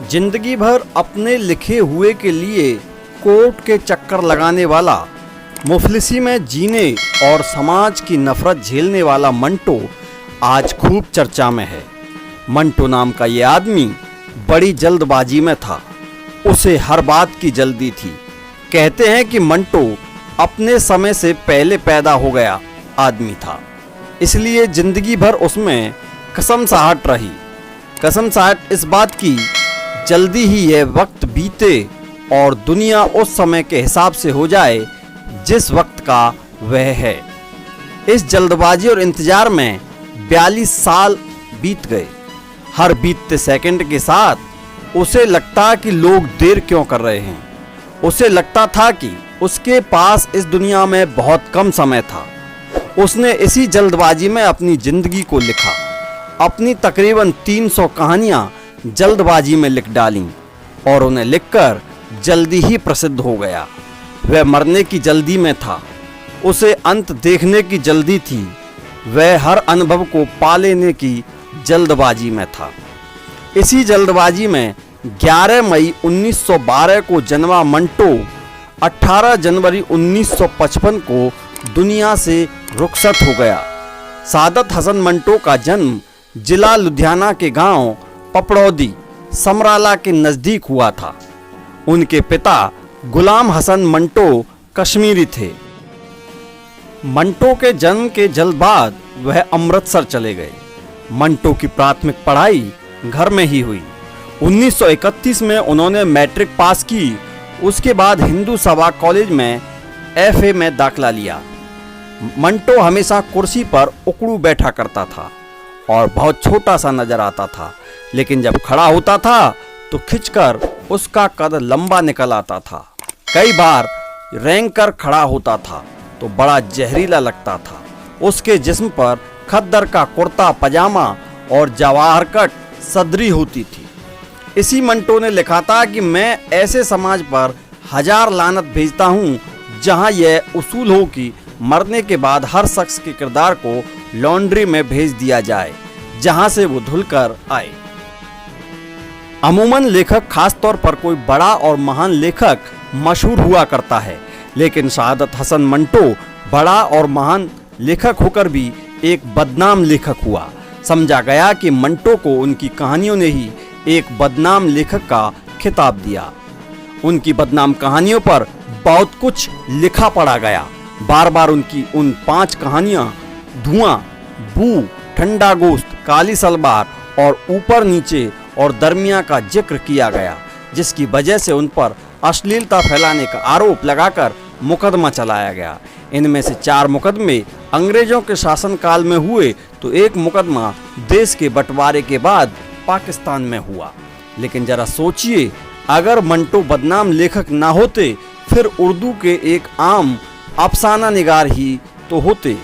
जिंदगी भर अपने लिखे हुए के लिए कोर्ट के चक्कर लगाने वाला, मुफलिसी में जीने और समाज की नफरत झेलने वाला मंटो आज खूब चर्चा में है। मंटो नाम का ये आदमी बड़ी जल्दबाजी में था। उसे हर बात की जल्दी थी। कहते हैं कि मंटो अपने समय से पहले पैदा हो गया आदमी था, इसलिए जिंदगी भर उसमें कसमसाहट रही। कसमसाहट इस बात की, जल्दी ही यह वक्त बीते और दुनिया उस समय के हिसाब से हो जाए जिस वक्त का वह है। इस जल्दबाजी और इंतजार में 42 साल बीत गए। हर बीतते सेकंड के साथ उसे लगता कि लोग देर क्यों कर रहे हैं। उसे लगता था कि उसके पास इस दुनिया में बहुत कम समय था। उसने इसी जल्दबाजी में अपनी जिंदगी को लिखा। अपनी तकरीबन 300 कहानियां जल्दबाजी में लिख डालीं और उन्हें लिखकर जल्दी ही प्रसिद्ध हो गया। वह मरने की जल्दी में था। उसे अंत देखने की जल्दी थी। वह हर अनुभव को पा लेने की जल्दबाजी में था। इसी जल्दबाजी में 11 मई 1912 को जन्मा मंटो 18 जनवरी 1955 को दुनिया से रुखसत हो गया। सादत हसन मंटो का जन्म जिला लुधियाना के गांव पपड़ौदी समराला के नज़दीक हुआ था। उनके पिता गुलाम हसन मंटो कश्मीरी थे। मंटो के जन्म के जल्द बाद वह अमृतसर चले गए। मंटो की प्राथमिक पढ़ाई घर में ही हुई। 1931 में उन्होंने मैट्रिक पास की। उसके बाद हिंदू सभा कॉलेज में FA में दाखिला लिया। मंटो हमेशा कुर्सी पर उकड़ू बैठा करता था और बहुत छोटा सा नजर आता था, लेकिन जब खड़ा होता था तो खिंचकर उसका कद लंबा निकल आता था। कई बार रेंग कर खड़ा होता था तो बड़ा जहरीला लगता था। उसके जिस्म पर खद्दर का कुर्ता पजामा और जवाहर कट सदरी होती थी। इसी मंटो ने लिखा था कि मैं ऐसे समाज पर 1000 लानत भेजता हूँ जहाँ यह उसूल हो कि मरने के बाद हर शख्स के किरदार को लॉन्ड्री में भेज दिया जाए, जहाँ से वो धुलकर आए। अमूमन लेखक, खास तौर पर कोई बड़ा और महान लेखक मशहूर हुआ करता है, लेकिन सादत हसन मंटो बड़ा और महान लेखक होकर भी एक बदनाम लेखक हुआ। समझा गया कि मंटो को उनकी कहानियों ने ही एक बदनाम लेखक का खिताब दिया। उनकी बदनाम कहानियों पर बहुत कुछ लिखा पढ़ा गया। बार बार उनकी उन 5 कहानियां धुआं, बू, ठंडा गोश्त, काली सलवार और ऊपर नीचे और दरमिया का जिक्र किया गया, जिसकी वजह से उन पर अश्लीलता फैलाने का आरोप लगाकर मुकदमा चलाया गया। इनमें से 4 मुकदमे अंग्रेजों के शासनकाल में हुए तो एक मुकदमा देश के बंटवारे के बाद पाकिस्तान में हुआ। लेकिन जरा सोचिए, अगर मंटो बदनाम लेखक ना होते फिर उर्दू के एक आम अफसाना निगार ही तो होते।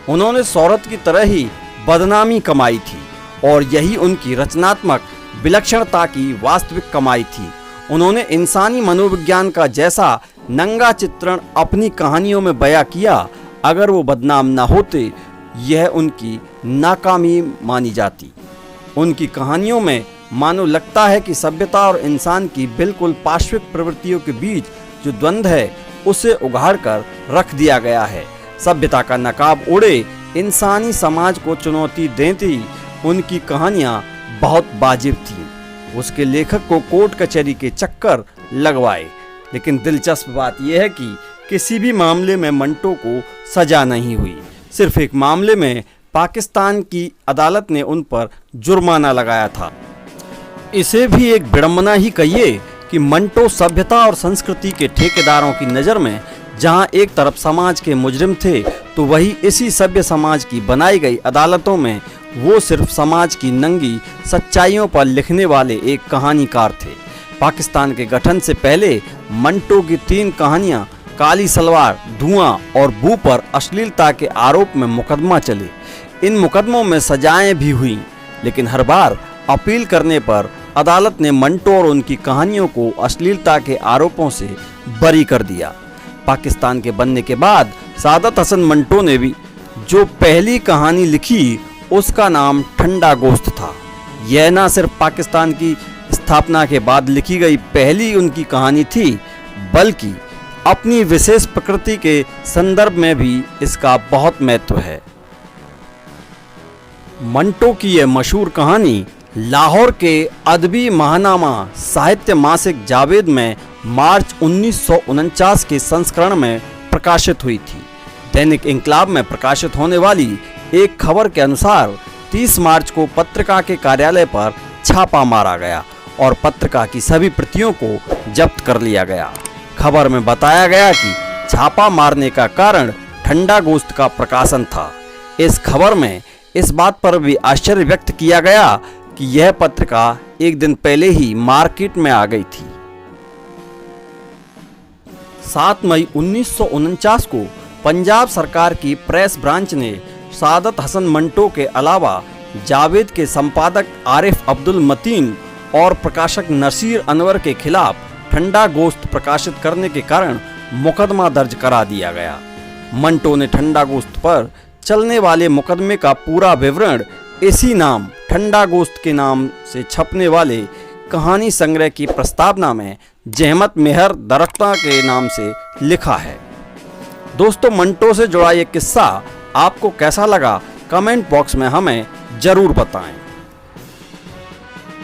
उन्होंने शोहरत की तरह ही बदनामी कमाई थी और यही उनकी रचनात्मक विलक्षणता की वास्तविक कमाई थी। उन्होंने इंसानी मनोविज्ञान का जैसा नंगा चित्रण अपनी कहानियों में बयां किया। अगर वो बदनाम ना होते यह उनकी नाकामी मानी जाती। उनकी कहानियों में मानो लगता है कि सभ्यता और इंसान की बिल्कुल पार्श्विक प्रवृत्तियों के बीच जो द्वंद्व है उसे उघाड़ कर रख दिया गया है। सभ्यता का नकाब ओढ़े इंसानी समाज को चुनौती देती उनकी कहानियां बहुत वाजिब थीं। उसके लेखक को कोर्ट कचहरी के चक्कर लगवाए, लेकिन दिलचस्प बात यह है कि किसी भी मामले में मंटो को सजा नहीं हुई। सिर्फ एक मामले में पाकिस्तान की अदालत ने उन पर जुर्माना लगाया था। इसे भी एक विडंबना ही कहिए कि मंटो सभ्यता और संस्कृति के ठेकेदारों की नज़र में जहां एक तरफ समाज के मुजरिम थे, तो वही इसी सभ्य समाज की बनाई गई अदालतों में वो सिर्फ समाज की नंगी सच्चाइयों पर लिखने वाले एक कहानीकार थे। पाकिस्तान के गठन से पहले मंटो की 3 कहानियां काली सलवार, धुआं और बू पर अश्लीलता के आरोप में मुकदमा चले। इन मुकदमों में सजाएं भी हुई, लेकिन हर बार अपील करने पर अदालत ने मंटो और उनकी कहानियों को अश्लीलता के आरोपों से बरी कर दिया। पाकिस्तान के बनने के बाद सादत हसन मंटो ने भी जो पहली कहानी लिखी उसका नाम ठंडा गोश्त था। यह न सिर्फ पाकिस्तान की स्थापना के बाद लिखी गई पहली उनकी कहानी थी, बल्कि अपनी विशेष प्रकृति के संदर्भ में भी इसका बहुत महत्व है। मंटो की यह मशहूर कहानी लाहौर के अदबी महानामा साहित्य मासिक जावेद में मार्च 1949 के संस्करण में प्रकाशित हुई थी। दैनिक इंकलाब में प्रकाशित होने वाली एक खबर के अनुसार 30 मार्च को पत्रिका के कार्यालय पर छापा मारा गया और पत्रिका की सभी प्रतियों को जब्त कर लिया गया। खबर में बताया गया कि छापा मारने का कारण ठंडा गोश्त का प्रकाशन था। इस खबर में इस बात पर भी आश्चर्य व्यक्त किया गया कि यह पत्रिका एक दिन पहले ही मार्केट में आ गई थी। 7 मई 1949 को पंजाब सरकार की प्रेस ब्रांच ने सादत हसन मंटो के अलावा जावेद के संपादक आरिफ अब्दुल मतीन और प्रकाशक नसीर अनवर के खिलाफ ठंडा गोश्त प्रकाशित करने के कारण मुकदमा दर्ज करा दिया गया। मंटो ने ठंडा गोश्त पर चलने वाले मुकदमे का पूरा विवरण इसी नाम ठंडा गोश्त के नाम से छपने वाले कहानी संग्रह की प्रस्तावना में जहमत मेहर दरख्ता के नाम से लिखा है। दोस्तों, मंटो से जुड़ा ये किस्सा आपको कैसा लगा कमेंट बॉक्स में हमें जरूर बताएं।